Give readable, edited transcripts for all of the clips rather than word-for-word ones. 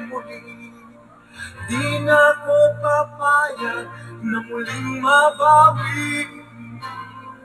muli. Di na ko papayag na muling mabawi.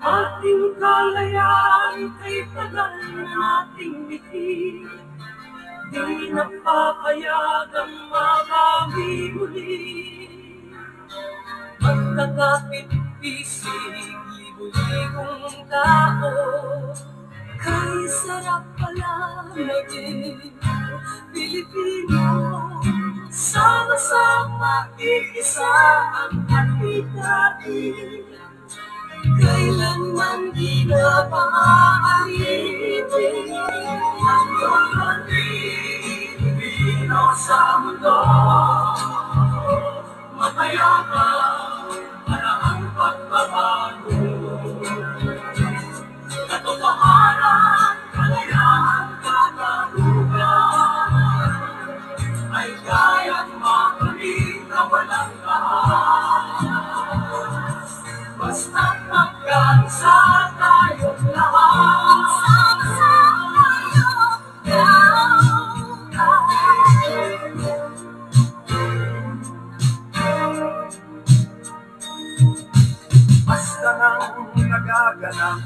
Ating kalayaan kay tagal na nating bitin. Di na papayagang mabawi muli. Magkakapit-pisig, libo-libong tao. Kay sarap pala maging Pilipino. Sama-sama iisa ang hati-hati. Kailanman di na maaalitin ang mga Pilipino sa mundo. Mapayapa para ang pagbabago. Katotohanan, kalayaan, kagalugan ay kayang makamit na walang kahas. Basta't magkaisa tayong lahat. Sama-sama tayong basta nang nagaganap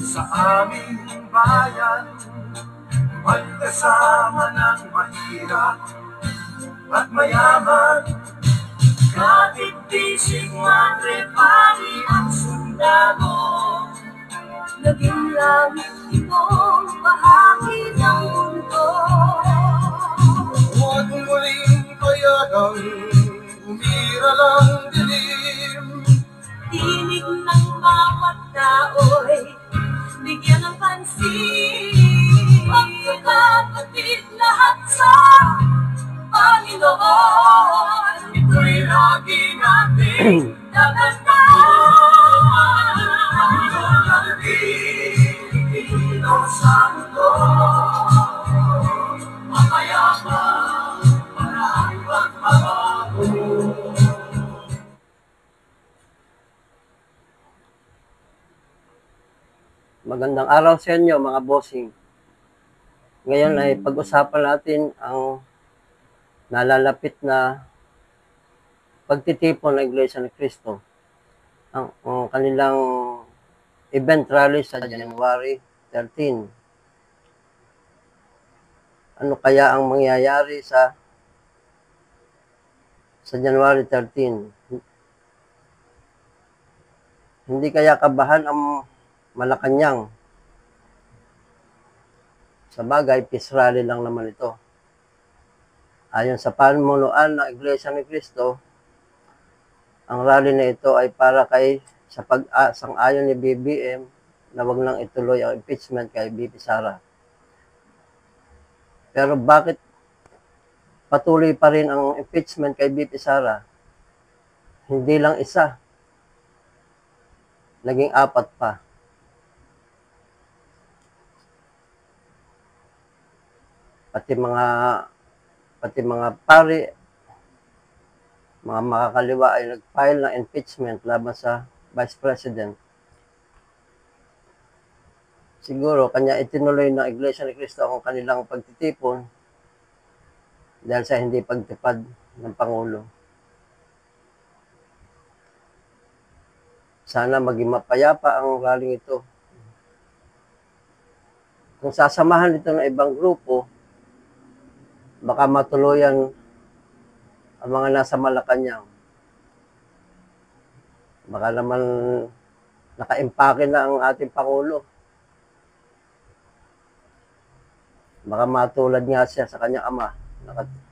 sa aming bayan, magkasama ng mahirap at mayaman. Kapit-bisig, madre, pari at sundalo, naging langit itong bahagi ng mundo. Huwag muling payagang umira lang dilim. Tinig ng bawat tao'y bigyan ng pansin. Magkakapatid lahat sa Panginoon. Ito'y lagi natin tatandaan. Ang Pilipino sa mundo, mapayapa para ang pagbabago. Magandang araw sa inyo mga bossing. Ngayon ay pag-usapan natin ang nalalapit na pagtitipon ng Iglesia ni Cristo. Ang kanilang event rally sa January 13. Ano kaya ang mangyayari sa January 13? Hindi kaya kabahan ang Malacanang? Sa bagay, peace rally lang naman ito. Ayon sa pamunuan ng Iglesia ni Cristo, ang rally na ito ay para kay sa pag-sang-ayon ni BBM na wag nang ituloy ang impeachment kay VP Sara. Pero bakit patuloy pa rin ang impeachment kay VP Sara? Hindi lang isa, naging 4 pa. Pati mga pari, mga makakaliwa ay nag-file ng impeachment laban sa Vice President. Siguro, kanya itinuloy ng Iglesia ni Cristo ang kanilang pagtitipon dahil sa hindi pagtupad ng Pangulo. Sana maging mapayapa ang rallying ito. Kung sasamahan ito ng ibang grupo, baka matuluyan ang mga nasa Malacanang. Baka naman nakaimpake na ang ating Pangulo. Baka matulad nga siya sa kanyang ama.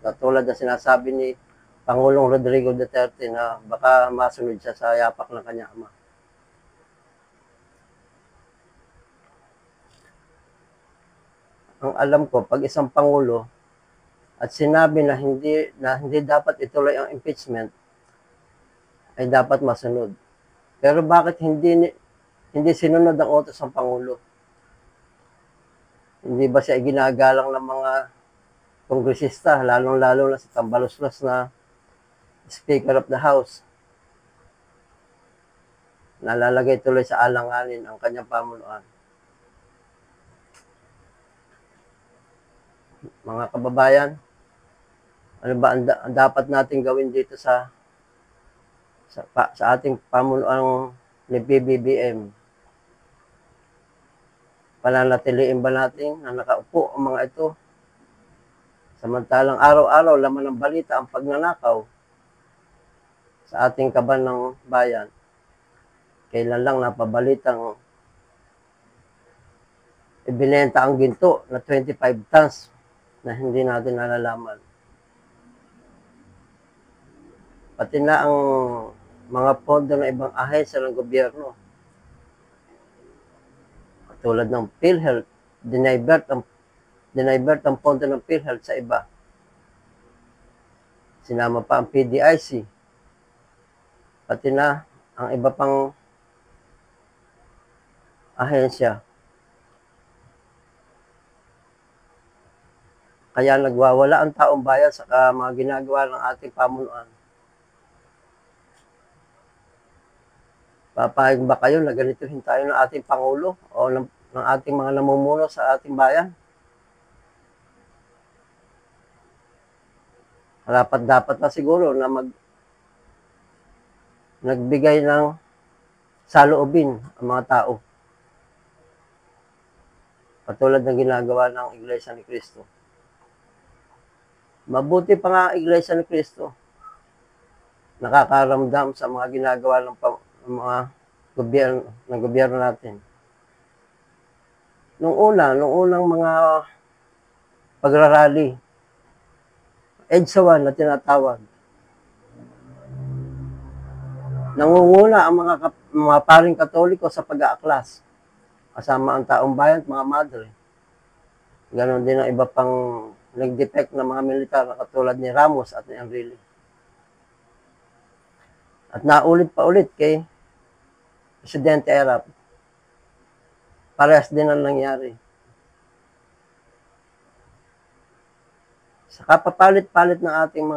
Katulad na sinasabi ni Pangulong Rodrigo Duterte na baka masunod siya sa yapak ng kanyang ama. Ang alam ko, pag isang Pangulo at sinabi na hindi dapat ituloy ang impeachment, ay dapat masunod. Pero bakit hindi sinunod ang utos ng Pangulo? Hindi ba siya ginagalang ng mga kongresista, lalong-lalo na si Tambaloslos na Speaker of the House? Nalalagay tuloy sa alanganin ang kanyang pamunuan. mga kababayan, ano ba ang dapat natin gawin dito sa ating pamunuan ni PBBM? Pananatiliin ba natin na nakaupo ang mga ito? Samantalang araw-araw laman ng balita ang pagnanakaw sa ating kaban ng bayan. Kailan lang napabalitang ibinenta ang ginto na 25 tons na hindi natin nalalaman. Pati na ang mga pondo ng ibang ahensya ng gobyerno. Katulad ng PhilHealth, dinivert ang pondo ng PhilHealth sa iba. Sinama pa ang PDIC. Pati na ang iba pang ahensya. Kaya nagwawala ang taong bayan sa mga ginagawa ng ating pamunuan. Papayag ba kayo na ganituhin tayo ng ating Pangulo o ng ating mga namumuno sa ating bayan? Dapat na siguro na nagbigay ng saloobin ang mga tao. Katulad ng ginagawa ng Iglesia ni Cristo. Mabuti pa nga ang Iglesia ni Cristo. Nakakaramdam sa mga ginagawa ng mga gobyerno natin. Nung unang mga pagrarally, EDSA 1 na tinatawag. Nangunguna ang mga paring Katoliko sa pag-aaklas. Kasama ang taong bayan at mga madre. Ganon din ang iba pang nag-defect na mga militar na katulad ni Ramos at ni Enrile. At naulit pa ulit kay Presidente Erap. Parehas din ang nangyari. Sa kapapalit-palit ng ating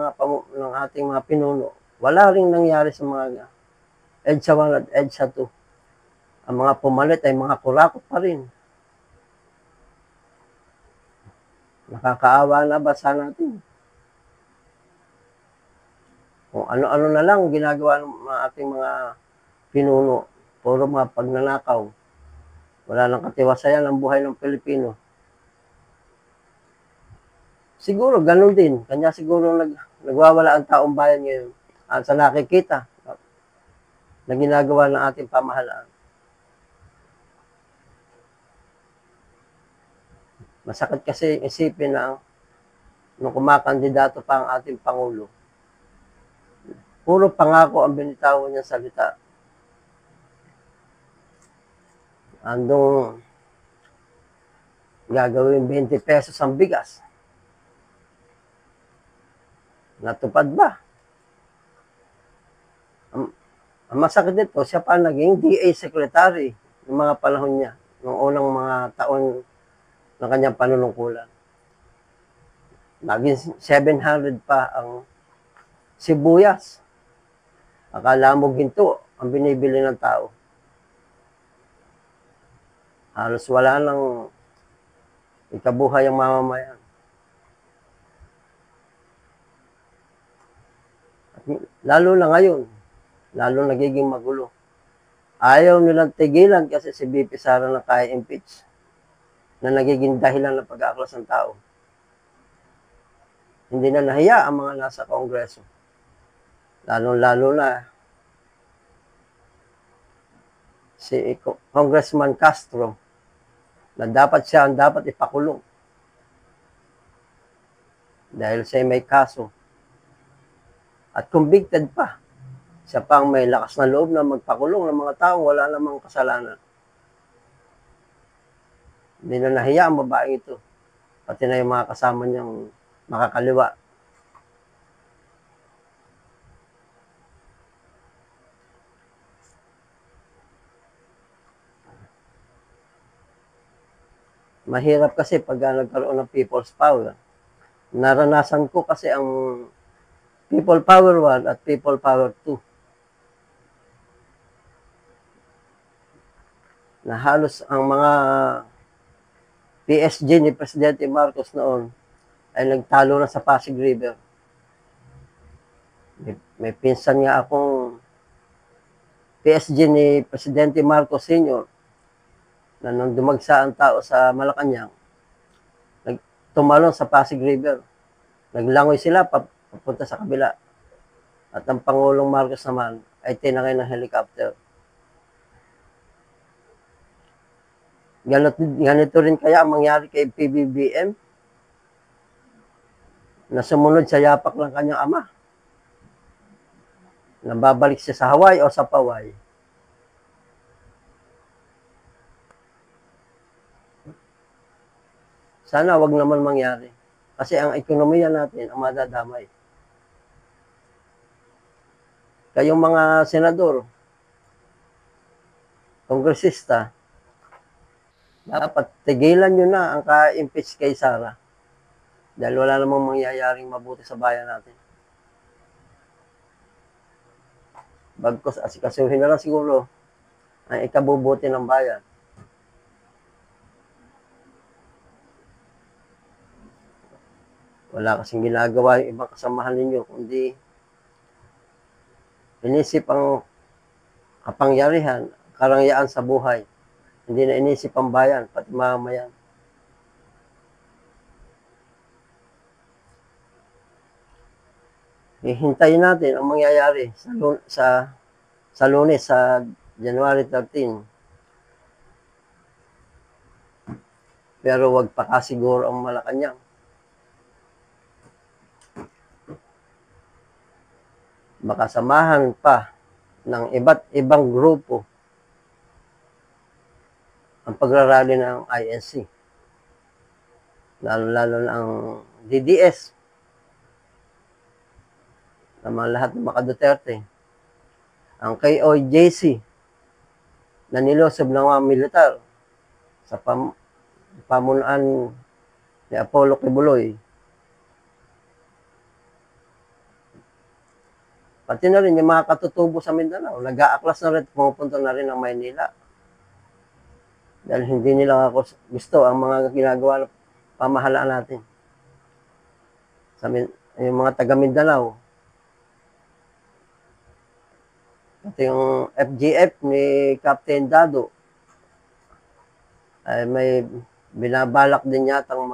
mga pinuno, wala ring nangyari sa mga EDSA 1 at EDSA 2. Ang mga pumalit ay mga kurakot pa rin. Nakakaawa na ba sa natin? Kung ano-ano na lang ginagawa ng ating mga pinuno, puro mga pagnanakaw. Wala nang katiwasayan ang buhay ng Pilipino. Siguro, ganun din. Kanya siguro nagwawala ang taong bayan ngayon sa nakikita na ginagawa ng ating pamahalaan. Masakit kasi isipin na nung kumakandidato pa ang ating Pangulo, puro pangako ang binitawan niya salita. Andong gagawin 20 pesos ang bigas. Natupad ba? Ang masakit nito, siya pa naging DA Secretary ng mga panahon niya, noong unang mga taon ng kanyang panunungkulan. Naging 700 pa ang sibuyas. Akala mo ginto ang binibili ng tao. Halos wala nang ikabuhay ang mamamayan. Lalo na ngayon, lalo nagiging magulo. Ayaw nilang tigilan kasi si BP Sara na kaya impeach na nagiging dahilan ng pag-aaklas ng tao. Hindi na nahiya ang mga nasa Kongreso. Lalo na si Congressman Castro na siya ang dapat ipakulong dahil siya may kaso at convicted pa. Siya pang may lakas na loob na magpakulong ng mga tao wala namang kasalanan. Hindi na nahiya ang babaeng ito. Pati na yung mga kasama niyang makakaliwa. Mahirap kasi pag nagkaroon ng people's power. Naranasan ko kasi ang People Power 1 at People Power 2. Na halos ang mga PSG ni Presidente Marcos noon ay nagtalo na sa Pasig River. May pinsan nga akong PSG ni Presidente Marcos Sr. na nung dumagsa ang tao sa Malacanang, tumalon sa Pasig River. Naglangoy sila papunta sa kabila. At ang Pangulong Marcos naman ay tinangay ng helicopter. Ganito rin kaya ang mangyari kay PBBM na sumunod sa yapak ng kanyang ama. Nababalik siya sa Hawaii o sa Paway. Sana wag naman mangyari. Kasi ang ekonomiya natin ang madadamay. Kayong mga senador, kongresista, dapat tigilan nyo na ang ka-impeach kay Sara. Dahil wala namang mangyayaring mabuti sa bayan natin. Bagkos asikasuhin na lang siguro ang ikabubuti ng bayan. Wala kasing ginagawa yung ibang kasamahan ninyo, kundi inisip ang kapangyarihan, karangyaan sa buhay. Hindi na inisip ang bayan, pati mamayan. Hihintayin natin ang mangyayari sa Lunes, sa January 13. Pero wag pakasiguro ang Malacanang. Baka samahan pa ng iba't ibang grupo ang pagrarally ng INC. Lalo-lalo na ang DDS. Naman lahat ng mga Duterte. Ang KOJC na nilosob ng mga militar sa pamunuan ni Apollo Kibuloy. Pati na rin yung mga katutubo sa Mindanao, nag-aaklas na rin, pumupunta na rin ng Maynila. Dahil hindi nila gusto ang mga ginagawa ng pamahalaan natin. Yung mga taga Mindanao, ito yung FGF ni Captain Dado, ay may binabalak din yatang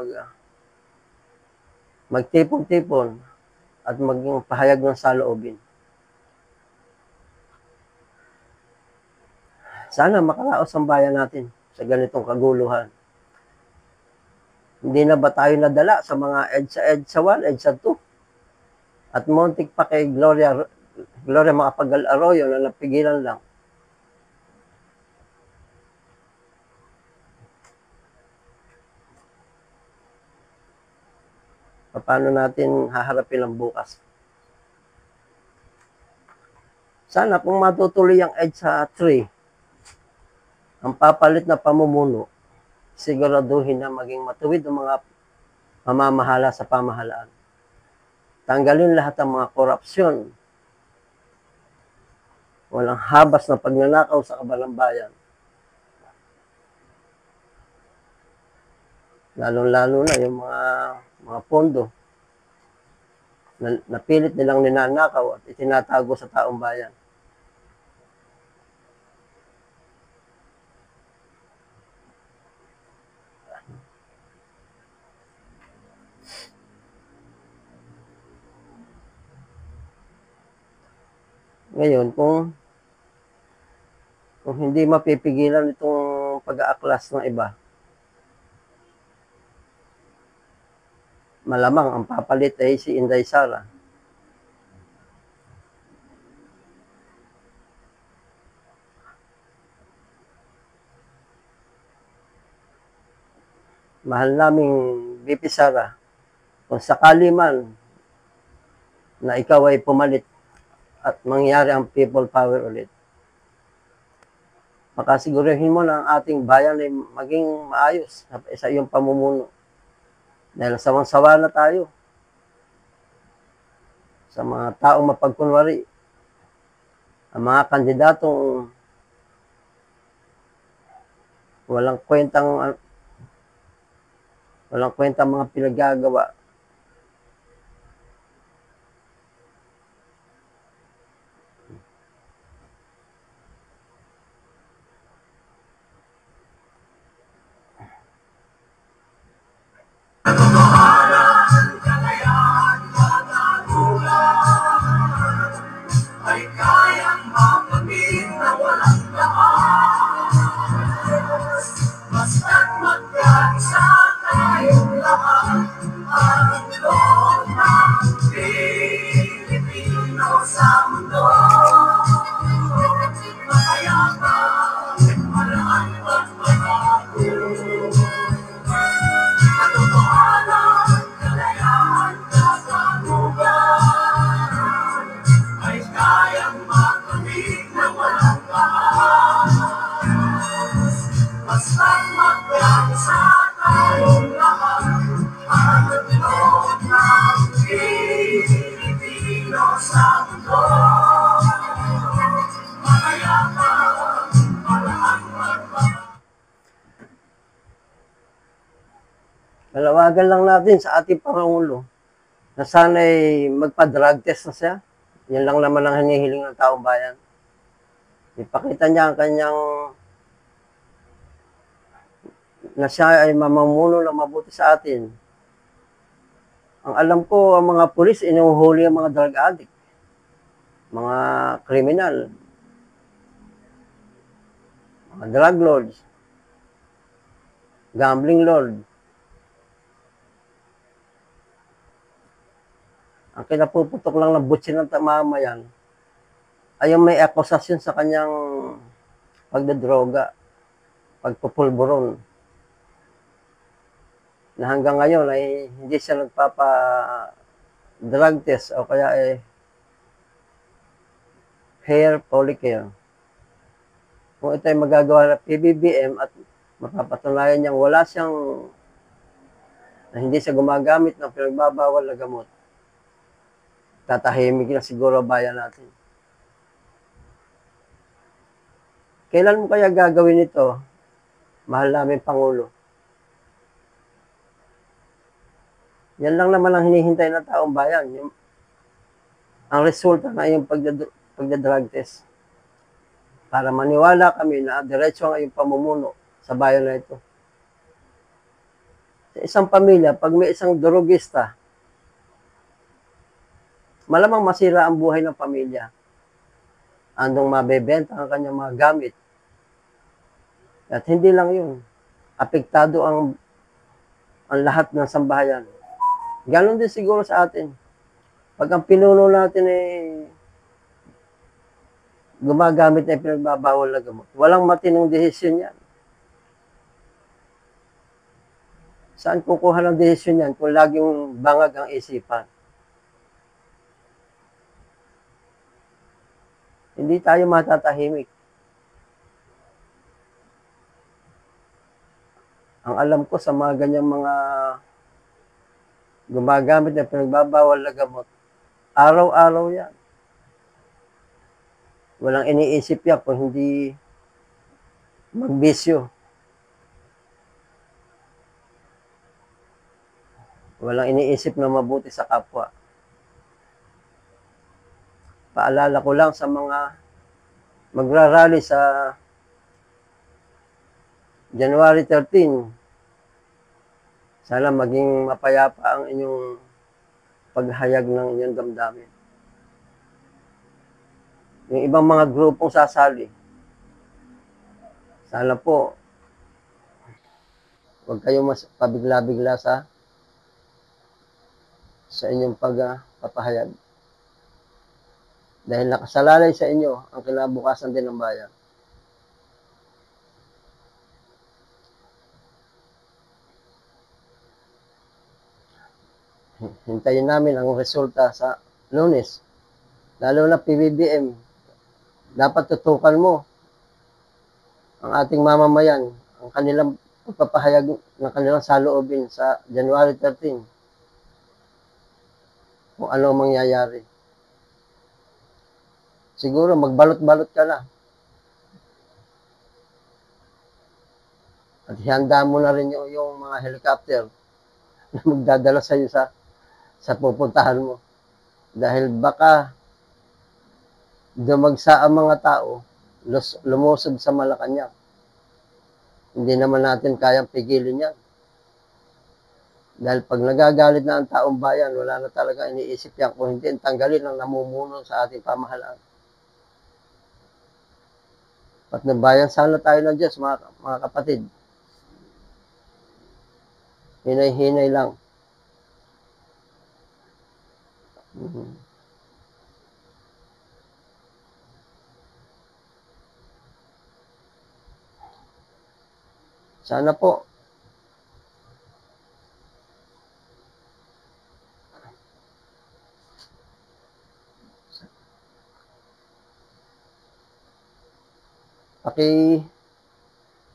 magtipon-tipon at maging pahayag ng saloobin. Sana makaraos ang bayan natin sa ganitong kaguluhan. Hindi na ba tayo nadala sa mga EDSA 1, EDSA 2? At muntik pa kay Gloria Macapagal Arroyo na napigilan lang. Paano natin haharapin ang bukas? Sana kung matutuloy ang EDSA 3, ang papalit na pamumuno, siguraduhin na maging matuwid ang mga mamamahala sa pamahalaan. Tanggalin lahat ng mga korupsyon. Walang habas na pagnanakaw sa kabalang bayan. Lalo-lalo na yung mga pondo na napilit nilang ninanakaw at itinatago sa taong bayan. Ngayon, kung hindi mapipigilan itong pag-aaklas ng iba, malamang ang papalit ay si Inday Sara. Mahal naming BP Sara, kung sakali man na ikaw ay pumalit at mangyari ang people power ulit, makasiguruhin mo na ang ating bayan ay maging maayos sa iyong pamumuno. Dahil sawang-sawa na tayo sa mga taong mapagkunwari, ang mga kandidatong walang kwentang mga pinagagawa Pilipino sa mundo. Makayaman, malaking magbabago. Palawagan lang natin sa ating Pangulo na sana'y magpa-drug test na siya. Yan lang naman ang hinihiling ng taong bayan. Ipakita niya ang kanyang na siya ay mamumuno ng mabuti sa atin. Ang alam ko, ang mga pulis, inuhuli ang mga drug addict, mga kriminal, mga drug lords, gambling lord. Ang kinapuputok lang ng butsin ng mamayan ay yung may akusasyon sa kanyang pagdadroga, pagpupulburon, na hanggang ngayon ay hindi siya nagpapa-drug test o kaya hair follicle. Kung ito ay magagawa ng PBBM at mapapatunayan niyang wala siyang, na hindi siya gumagamit ng pinagbabawal na gamot, tatahimik na siguro bayan natin. Kailan mo kaya gagawin ito, mahal namin Pangulo? Yan lang naman ang hinihintay ng taong bayan. Ang resulta na yung pagdadrug test. Para maniwala kami na diretso ang iyong pamumuno sa bayan na ito. Sa isang pamilya, pag may isang drugista, malamang masira ang buhay ng pamilya. Andong mabebenta ang kanyang mga gamit. At hindi lang yun. Apektado ang lahat ng sambahayan. Ganon din siguro sa atin. Pag ang pinuno natin gumagamit na pinagbabawal na gamot, walang matinong desisyon yan. Saan kukuha ng desisyon yan kung laging bangag ang isipan? Hindi tayo matatahimik. Ang alam ko sa mga ganyang mga gumagamit na pinagbabawal na gamot, araw-araw yan. Walang iniisip yan kung hindi magbisyo. Walang iniisip na mabuti sa kapwa. Paalala ko lang sa mga magrarally sa January 13, sana maging mapayapa ang inyong paghayag ng inyong damdamin. Yung ibang mga grupong sasali, sana po, huwag kayong mas pabigla-bigla sa inyong pagpapahayag. Dahil nakasalalay sa inyo ang kinabukasan din ng bayan. Hintayin namin ang resulta sa Lunes. Lalo na PBBM. Dapat tutukan mo ang ating mamamayan, ang kanilang pagpapahayag ng kanilang saloobin sa January 13. Kung ano ang mangyayari. Siguro magbalot-balot ka na. At ihanda mo na rin yung mga helicopter na magdadala sa iyo sa pupuntahan mo. Dahil baka dumagsa ang mga tao, lumusod sa Malacanang. Hindi naman natin kayang pigilin yan. Dahil pag nagagalit na ang taong bayan, wala na talaga iniisip yan kung hindi tanggalin ang namumuno sa ating pamahalaan. At ng bayan, sana tayo ng Diyos, mga kapatid. Hinay-hinay lang. Sana po,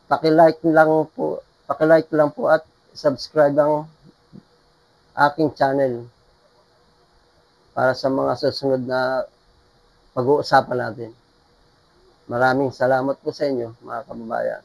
paki-like lang po at subscribe ang aking channel. para sa mga susunod na pag-uusapan natin. Maraming salamat po sa inyo, mga kababayan.